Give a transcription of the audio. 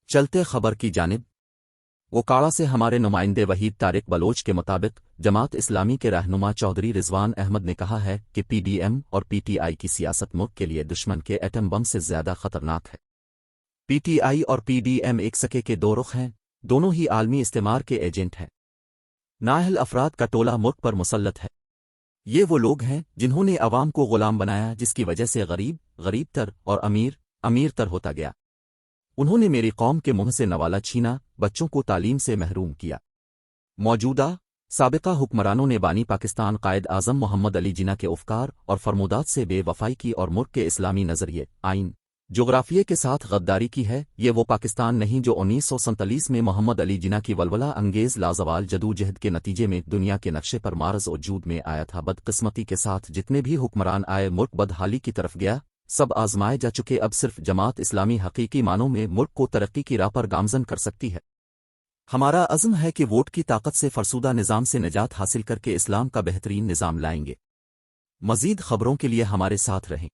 چلتے خبر کی جانب وکاڑا سے ہمارے نمائندے وحید طارق بلوچ کے مطابق جماعت اسلامی کے رہنما چودھری رضوان احمد نے کہا ہے کہ پی ڈی ایم اور پی ٹی آئی کی سیاست ملک کے لیے دشمن کے ایٹم بم سے زیادہ خطرناک ہے۔ پی ٹی آئی اور پی ڈی ایم ایک سکے کے دو رخ ہیں، دونوں ہی عالمی استعمار کے ایجنٹ ہیں۔ نااہل افراد کا ٹولہ ملک پر مسلط ہے۔ یہ وہ لوگ ہیں جنہوں نے عوام کو غلام بنایا، جس کی وجہ سے غریب تر اور امیر تر ہوتا گیا۔ انہوں نے میری قوم کے منہ سے نوالا چھینا، بچوں کو تعلیم سے محروم کیا۔ موجودہ سابقہ حکمرانوں نے بانی پاکستان قائد اعظم محمد علی جناح کے افکار اور فرمودات سے بے وفائی کی اور ملک کے اسلامی نظریے، آئین، جغرافیے کے ساتھ غداری کی ہے۔ یہ وہ پاکستان نہیں جو 1947 میں محمد علی جناح کی ولولہ انگیز لازوال جدوجہد کے نتیجے میں دنیا کے نقشے پر معرض وجود میں آیا تھا۔ بدقسمتی کے ساتھ جتنے بھی حکمران آئے، ملک بدحالی کی طرف گیا، سب آزمائے جا چکے۔ اب صرف جماعت اسلامی حقیقی معنوں میں ملک کو ترقی کی راہ پر گامزن کر سکتی ہے۔ ہمارا عزم ہے کہ ووٹ کی طاقت سے فرسودہ نظام سے نجات حاصل کر کے اسلام کا بہترین نظام لائیں گے۔ مزید خبروں کے لیے ہمارے ساتھ رہیں۔